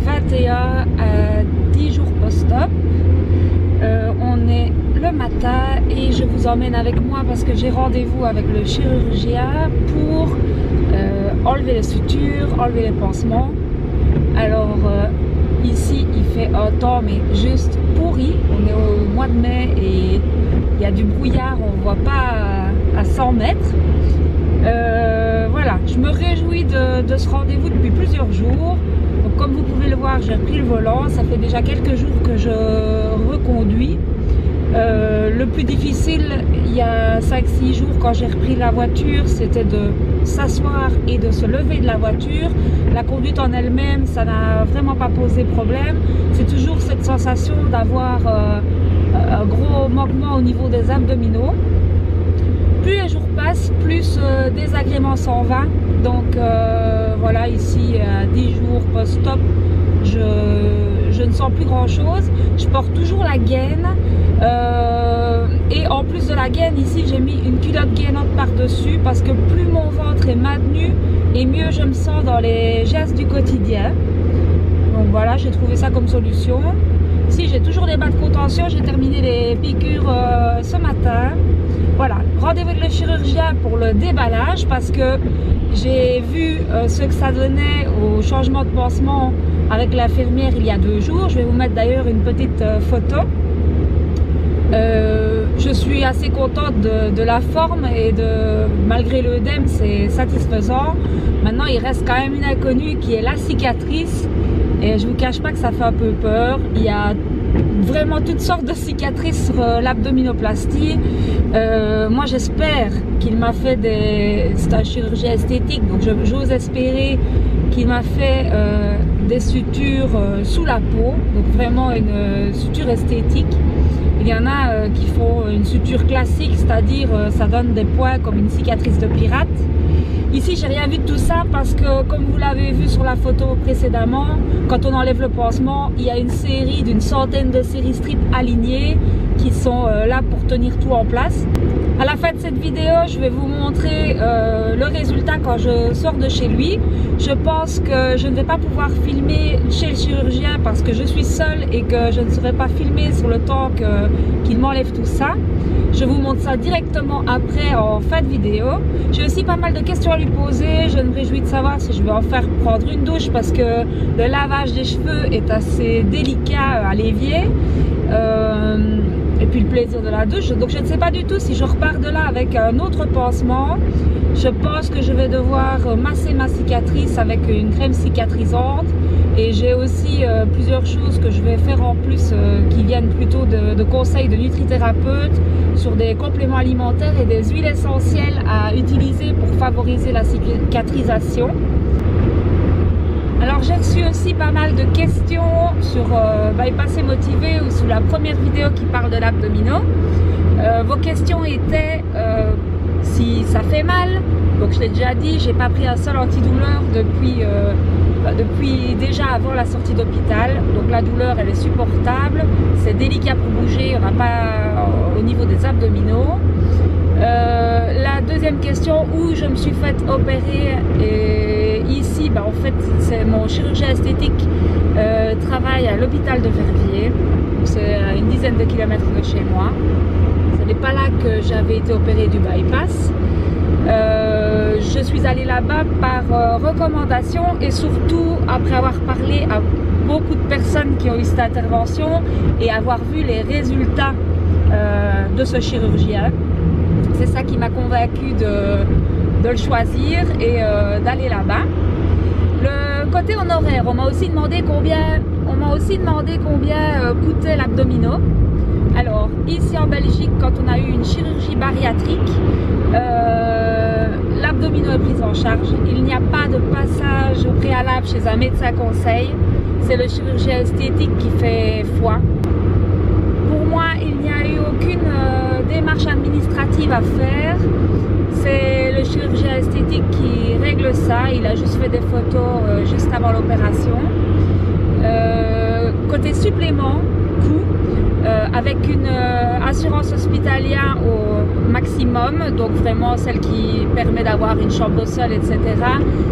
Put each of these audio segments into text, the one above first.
21 à 10 jours post-op. On est le matin et je vous emmène avec moi parce que j'ai rendez-vous avec le chirurgien pour enlever les sutures, enlever les pansements. Alors ici il fait un temps mais juste pourri. On est au mois de mai et il y a du brouillard, on ne voit pas à 100 mètres. Voilà, je me réjouis de ce rendez-vous depuis plusieurs jours. Donc, comme vous pouvez le voir, j'ai repris le volant. Ça fait déjà quelques jours que je reconduis. Le plus difficile, il y a 5-6 jours, quand j'ai repris la voiture, c'était de s'asseoir et de se lever de la voiture. La conduite en elle-même, ça n'a vraiment pas posé problème. C'est toujours cette sensation d'avoir un gros manquement au niveau des abdominaux. Plus les jours passent, plus désagréments s'en va. Donc voilà, ici à 10 jours post-op, je ne sens plus grand chose. Je porte toujours la gaine et en plus de la gaine, ici j'ai mis une culotte gainante par-dessus parce que plus mon ventre est maintenu et mieux je me sens dans les gestes du quotidien. Donc voilà, j'ai trouvé ça comme solution. Ici j'ai toujours des bas de contention, j'ai terminé les piqûres ce matin. Voilà, rendez-vous avec le chirurgien pour le déballage parce que j'ai vu ce que ça donnait au changement de pansement avec l'infirmière il y a 2 jours. Je vais vous mettre d'ailleurs une petite photo. Je suis assez contente de la forme et malgré l'œdème, c'est satisfaisant. Maintenant, il reste quand même une inconnue qui est la cicatrice. Et je vous cache pas que ça fait un peu peur. Il y a vraiment toutes sortes de cicatrices sur l'abdominoplastie. Moi j'espère qu'il m'a fait c'est un chirurgien esthétique, donc j'ose espérer qu'il m'a fait des sutures sous la peau, donc vraiment une suture esthétique. Il y en a qui font une suture classique, c'est-à-dire ça donne des points comme une cicatrice de pirate. Ici, j'ai rien vu de tout ça parce que, comme vous l'avez vu sur la photo précédemment, quand on enlève le pansement, il y a une série d'une centaine de séries strips alignées qui sont là pour tenir tout en place. À la fin de cette vidéo, je vais vous montrer le résultat quand je sors de chez lui. Je pense que je ne vais pas pouvoir filmer chez le chirurgien parce que je suis seule et que je ne saurais pas filmer sur le temps qu'il m'enlève tout ça. Je vous montre ça directement après en fin de vidéo. J'ai aussi pas mal de questions à lui poser. Je me réjouis de savoir si je vais en faire prendre une douche parce que le lavage des cheveux est assez délicat à l'évier. Et puis le plaisir de la douche. Donc je ne sais pas du tout si je repars de là avec un autre pansement. Je pense que je vais devoir masser ma cicatrice avec une crème cicatrisante. Et j'ai aussi plusieurs choses que je vais faire en plus qui viennent plutôt de conseils de nutrithérapeutes sur des compléments alimentaires et des huiles essentielles à utiliser pour favoriser la cicatrisation. Alors j'ai reçu aussi pas mal de questions sur Bypass et Motivé ou sous la première vidéo qui parle de l'abdominaux. Vos questions étaient si ça fait mal. Donc je l'ai déjà dit, j'ai pas pris un seul antidouleur depuis déjà avant la sortie d'hôpital. Donc la douleur elle est supportable, c'est délicat pour bouger, il n'y en a pas au niveau des abdominaux. La deuxième question, où je me suis fait opérer, et ici en fait c'est mon chirurgien esthétique travaille à l'hôpital de Verviers, c'est à une dizaine de kilomètres de chez moi. Ce n'est pas là que j'avais été opérée du bypass. Je suis allée là-bas par recommandation et surtout après avoir parlé à beaucoup de personnes qui ont eu cette intervention et avoir vu les résultats de ce chirurgien. C'est ça qui m'a convaincue de le choisir et d'aller là-bas. Le côté honoraire, on m'a aussi demandé combien coûtait l'abdominaux. Alors ici en Belgique, quand on a eu une chirurgie bariatrique, l'abdominaux est pris en charge. Il n'y a pas de passage au préalable chez un médecin conseil. C'est le chirurgien esthétique qui fait foi. Pour moi, il n'y a eu aucune démarche administrative à faire. C'est le chirurgien esthétique qui règle ça. Il a juste fait des photos juste avant l'opération. Côté supplément, coût, avec une assurance hospitalière au maximum, donc vraiment celle qui permet d'avoir une chambre au sol, etc.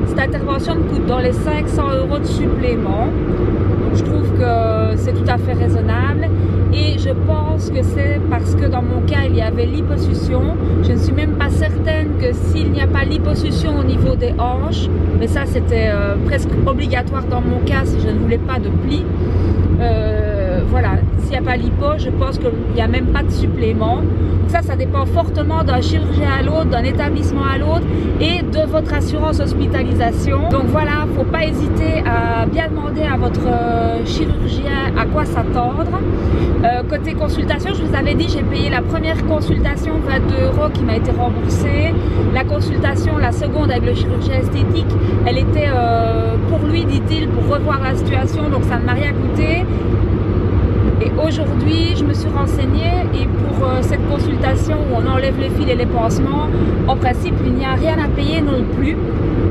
Cette intervention me coûte dans les 500 € de supplément. c'est tout à fait raisonnable. Et je pense que c'est parce que dans mon cas, il y avait liposuction. Je ne suis même pas certaine que s'il n'y a pas liposuction au niveau des hanches, mais ça c'était presque obligatoire dans mon cas si je ne voulais pas de plis. Voilà, s'il n'y a pas lipo, je pense qu'il n'y a même pas de supplément. Ça dépend fortement d'un chirurgien à l'autre, d'un établissement à l'autre et de votre assurance hospitalisation. Donc voilà, il ne faut pas hésiter à bien demander à votre chirurgien à quoi s'attendre. Côté consultation, je vous avais dit, j'ai payé la première consultation 22 € qui m'a été remboursée. La consultation, la seconde avec le chirurgien esthétique, elle était pour lui, dit-il, pour revoir la situation, donc ça ne m'a rien coûté. Et aujourd'hui, je me suis renseignée et pour cette consultation où on enlève les fils et les pansements, en principe, il n'y a rien à payer non plus.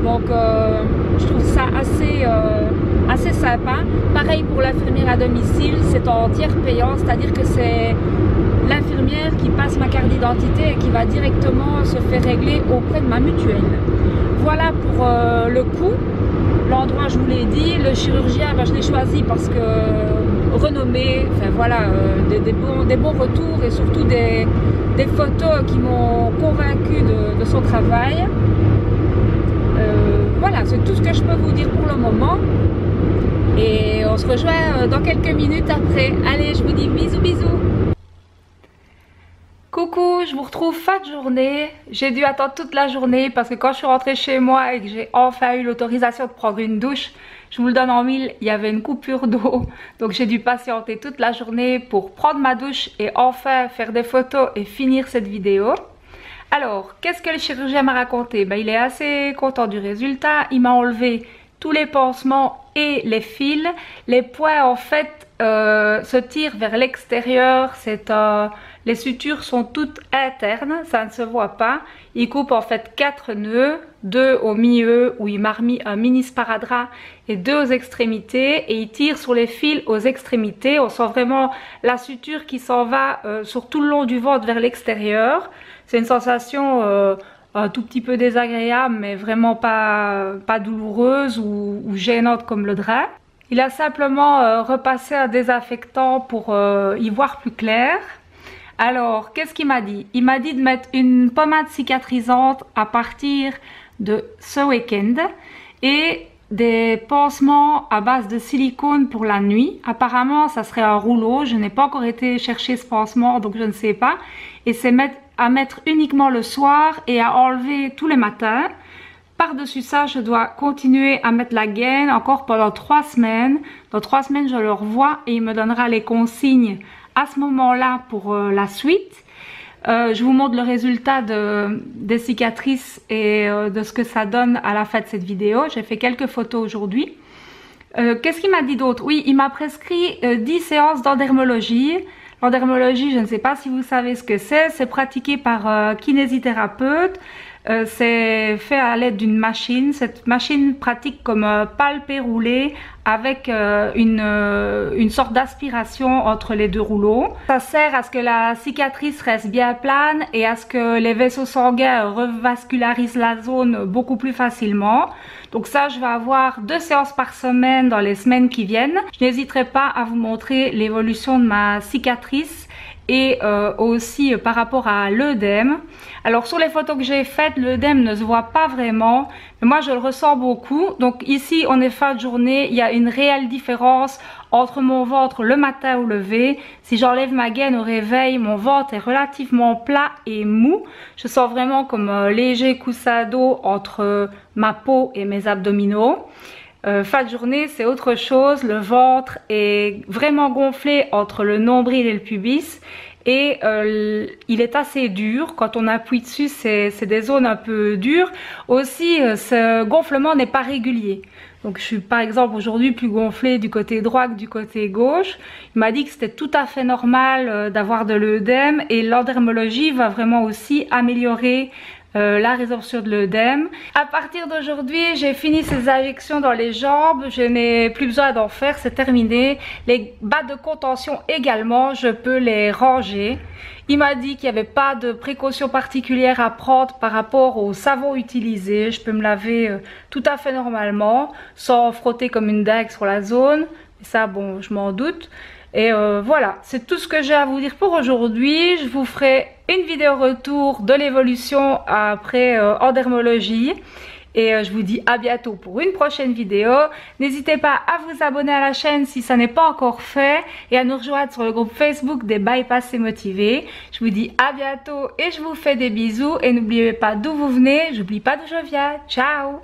Donc, je trouve ça assez sympa. Pareil pour l'infirmière à domicile, c'est en tiers payant, c'est-à-dire que c'est l'infirmière qui passe ma carte d'identité et qui va directement se faire régler auprès de ma mutuelle. Voilà pour le coût. L'endroit, je vous l'ai dit, le chirurgien, ben, je l'ai choisi parce que renommé, enfin voilà, des bons retours et surtout des photos qui m'ont convaincu de son travail. Voilà, c'est tout ce que je peux vous dire pour le moment. Et on se rejoint dans quelques minutes après. Allez, je vous dis bisous bisous. Coucou, je vous retrouve fin de journée. J'ai dû attendre toute la journée parce que quand je suis rentrée chez moi et que j'ai enfin eu l'autorisation de prendre une douche, je vous le donne en mille, il y avait une coupure d'eau. Donc j'ai dû patienter toute la journée pour prendre ma douche et enfin faire des photos et finir cette vidéo. Alors, qu'est-ce que le chirurgien m'a raconté? Ben, il est assez content du résultat. Il m'a enlevé tous les pansements et les fils. Les points en fait se tirent vers l'extérieur. Les sutures sont toutes internes, ça ne se voit pas. Il coupe en fait 4 nœuds, 2 au milieu où il m'a remis un mini sparadrap et 2 aux extrémités et il tire sur les fils aux extrémités. On sent vraiment la suture qui s'en va sur tout le long du ventre vers l'extérieur. C'est une sensation un tout petit peu désagréable mais vraiment pas douloureuse ou gênante comme le drap. Il a simplement repassé un désinfectant pour y voir plus clair. Alors, qu'est-ce qu'il m'a dit? Il m'a dit de mettre une pommade cicatrisante à partir de ce week-end et des pansements à base de silicone pour la nuit. Apparemment, ça serait un rouleau. Je n'ai pas encore été chercher ce pansement, donc je ne sais pas. Et c'est à mettre uniquement le soir et à enlever tous les matins. Par-dessus ça, je dois continuer à mettre la gaine encore pendant 3 semaines. Dans 3 semaines, je le revois et il me donnera les consignes à ce moment-là pour la suite. Je vous montre le résultat des cicatrices et de ce que ça donne à la fin de cette vidéo. J'ai fait quelques photos aujourd'hui. Qu'est-ce qu'il m'a dit d'autre? Oui, il m'a prescrit 10 séances d'endermologie. L'endermologie, je ne sais pas si vous savez ce que c'est pratiqué par kinésithérapeute. C'est fait à l'aide d'une machine. Cette machine pratique comme un palpé roulé avec une sorte d'aspiration entre les 2 rouleaux. Ça sert à ce que la cicatrice reste bien plane et à ce que les vaisseaux sanguins revascularisent la zone beaucoup plus facilement. Donc ça, je vais avoir 2 séances par semaine dans les semaines qui viennent. Je n'hésiterai pas à vous montrer l'évolution de ma cicatrice et aussi par rapport à l'œdème. Alors sur les photos que j'ai faites, l'œdème ne se voit pas vraiment, mais moi je le ressens beaucoup. Donc ici on est fin de journée, il y a une réelle différence entre mon ventre le matin au lever. Si j'enlève ma gaine au réveil, mon ventre est relativement plat et mou. Je sens vraiment comme un léger coussin d'eau entre ma peau et mes abdominaux. Fin de journée, c'est autre chose. Le ventre est vraiment gonflé entre le nombril et le pubis. Et il est assez dur. Quand on appuie dessus, c'est des zones un peu dures. Aussi, ce gonflement n'est pas régulier. Donc je suis par exemple aujourd'hui plus gonflée du côté droit que du côté gauche. Il m'a dit que c'était tout à fait normal d'avoir de l'œdème et l'endermologie va vraiment aussi améliorer la résorption de l'œdème. À partir d'aujourd'hui, j'ai fini ces injections dans les jambes, je n'ai plus besoin d'en faire, c'est terminé. Les bas de contention également, je peux les ranger. Il m'a dit qu'il n'y avait pas de précautions particulières à prendre par rapport au savon utilisé. Je peux me laver tout à fait normalement, sans frotter comme une dague sur la zone. Ça, bon, je m'en doute. Et voilà, c'est tout ce que j'ai à vous dire pour aujourd'hui. Je vous ferai une vidéo retour de l'évolution après en dermologie. Et je vous dis à bientôt pour une prochaine vidéo. N'hésitez pas à vous abonner à la chaîne si ça n'est pas encore fait. Et à nous rejoindre sur le groupe Facebook des Bypassés Motivés. Je vous dis à bientôt et je vous fais des bisous. Et n'oubliez pas d'où vous venez. J'oublie pas d'où je viens. Ciao!